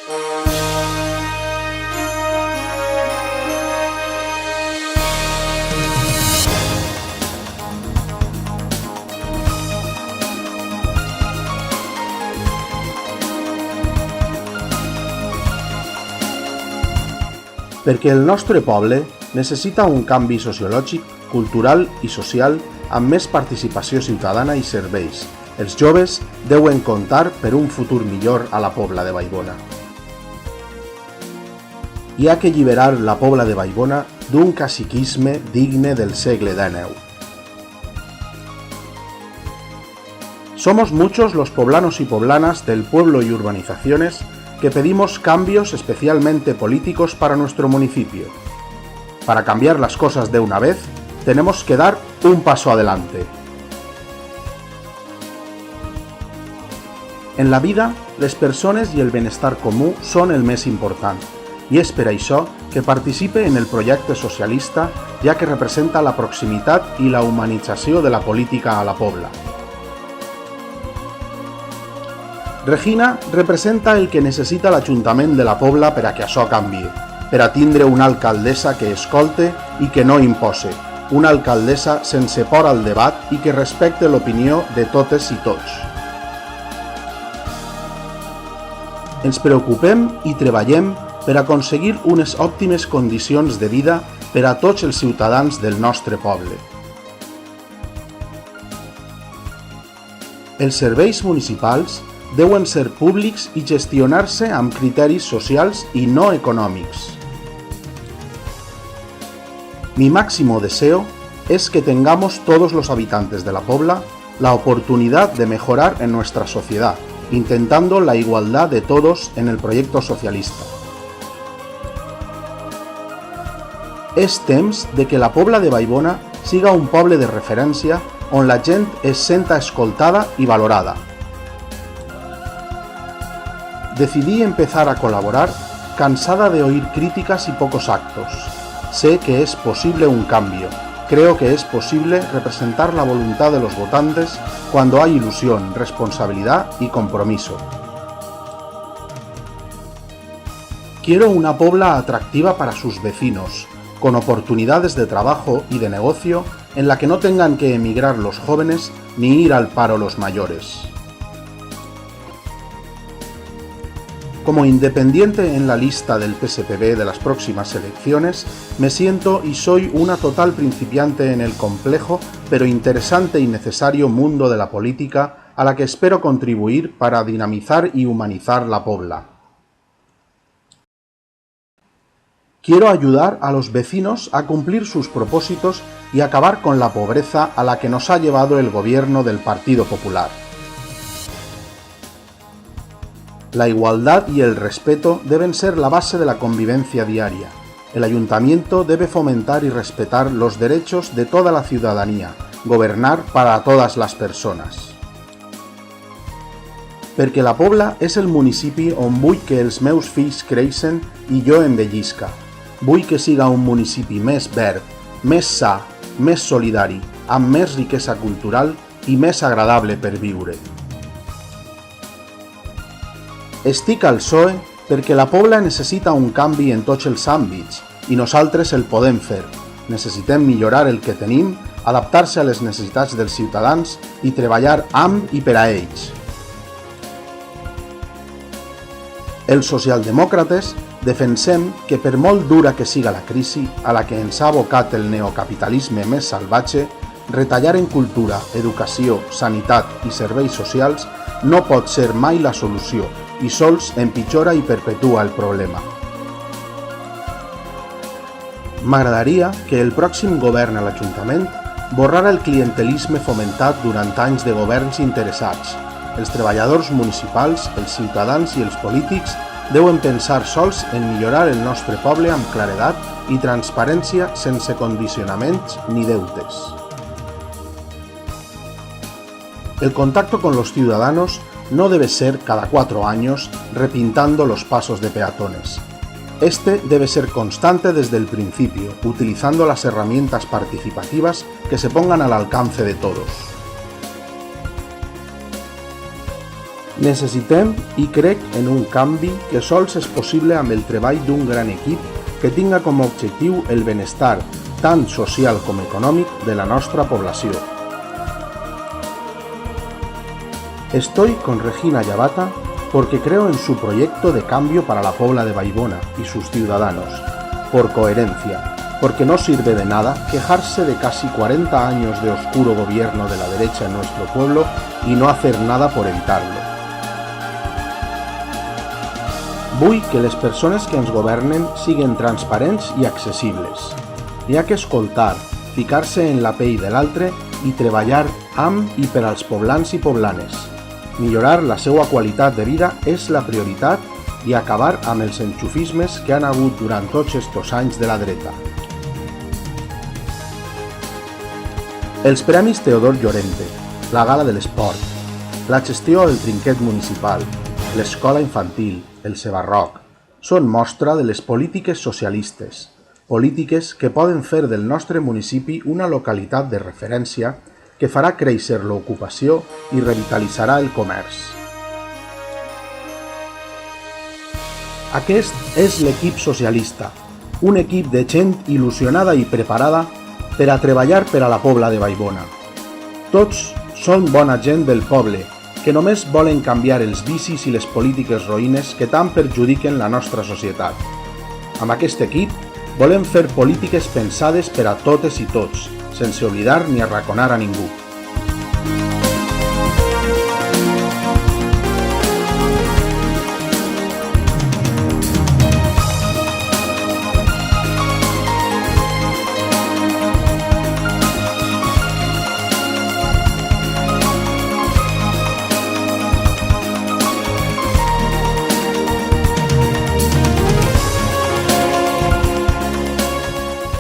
Perquè el nostre poble necessita un canvi sociològic, cultural i social amb més participació ciutadana i serveis. Els joves deuen comptar per un futur millor a la Pobla de Vallbona. Hi ha que alliberar la Pobla de Vallbona d'un caciquisme digne del segle XIX. Somos muchos los poblanos y poblanas del pueblo y urbanizaciones que pedimos cambios especialmente políticos para nuestro municipio. Para cambiar las cosas de una vez, tenemos que dar un paso adelante. En la vida, les persones i el benestar comú són el més important, i és per això que participe en el projecte socialista, ja que representa la proximitat i la humanització de la política a la Pobla. Regina representa el que necessita l'Ajuntament de la Pobla per a que això canvie, per a tindre una alcaldessa que escolte i que no impose, una alcaldessa sense por al debat i que respecte l'opinió de totes i tots. Ens preocupem i treballem per aconseguir unes òptimes condicions de vida per a tots els ciutadans del nostre poble. Els serveis municipals deuen ser públics y gestionarse amb criteris socials y no econòmics. Mi máximo deseo es que tengamos todos los habitantes de la Pobla la oportunidad de mejorar en nuestra sociedad, intentando la igualdad de todos en el proyecto socialista. És temps de que la Pobla de Vallbona siga un poble de referència on la gent es senta escoltada y valorada. Decidí empezar a colaborar cansada de oír críticas y pocos actos. Sé que es posible un cambio. Creo que es posible representar la voluntad de los votantes cuando hay ilusión, responsabilidad y compromiso. Quiero una Pobla atractiva para sus vecinos, con oportunidades de trabajo y de negocio en la que no tengan que emigrar los jóvenes ni ir al paro los mayores. Como independiente en la lista del PSPB de las próximas elecciones, me siento y soy una total principiante en el complejo, pero interesante y necesario mundo de la política a la que espero contribuir para dinamizar y humanizar la Pobla. Quiero ayudar a los vecinos a cumplir sus propósitos y acabar con la pobreza a la que nos ha llevado el gobierno del Partido Popular. La igualdad y el respeto deben ser la base de la convivencia diaria. El ayuntamiento debe fomentar y respetar los derechos de toda la ciudadanía, governar para todas las persones. Perquè la Pobla és el municipi on vull que els meus fills creixen i jo envellisca. Vull que siga un municipi més verd, més sa, més solidari, amb més riquesa cultural i més agradable per viure. Estic al PSOE perquè la Pobla necessita un canvi en tots els àmbits i nosaltres el podem fer. Necessitem millorar el que tenim, adaptar-se a les necessitats dels ciutadans i treballar amb i per a ells. Els socialdemòcrates defensem que per molt dura que siga la crisi a la que ens ha abocat el neocapitalisme més salvatge, retallar en cultura, educació, sanitat i serveis socials no pot ser mai la solució i sols empitjora i perpetua el problema. M'agradaria que el pròxim govern a l'Ajuntament borrara el clientelisme fomentat durant anys de governs interessats. Els treballadors municipals, els ciutadans i els polítics deuen pensar sols en millorar el nostre poble amb claredat y transparencia sense condicionaments ni deutes. El contacto con los ciudadanos no debe ser cada 4 años repintando los pasos de peatones. Este debe ser constante desde el principio, utilizando las herramientas participativas que se pongan al alcance de todos. Necessitem i crec en un canvi que sols és possible amb el treball d'un gran equip que tinga com a objectiu el benestar tant social com econòmic de la nostra població. Estoy con Regina Yabata porque creo en su proyecto de cambio para la Pobla de Vallbona y sus ciudadanos, por coherencia, porque no sirve de nada quejarse de casi 40 años de oscuro gobierno de la derecha en nuestro pueblo y no hacer nada por evitarlo. Vull que les persones que ens governen siguin transparents i accessibles. Hi ha que escoltar, ficar-se en la pell de l'altre i treballar amb i per als poblans i poblanes. Millorar la seva qualitat de vida és la prioritat i acabar amb els enxufismes que han hagut durant tots estos anys de la dreta. Els Premis Teodor Llorente, la Gala de l'Esport, la gestió del trinquet municipal, l'escola infantil, el Cebarroc, són mostra de les polítiques socialistes, polítiques que poden fer del nostre municipi una localitat de referència que farà créixer l'ocupació i revitalitzarà el comerç. Aquest és l'equip socialista, un equip de gent il·lusionada i preparada per a treballar per a la Pobla de Vallbona. Tots són bona gent del poble, que només volen canviar els vicis i les polítiques roïnes que tant perjudiquen la nostra societat. Amb aquest equip volem fer polítiques pensades per a totes i tots, sense oblidar ni arraconar a ningú.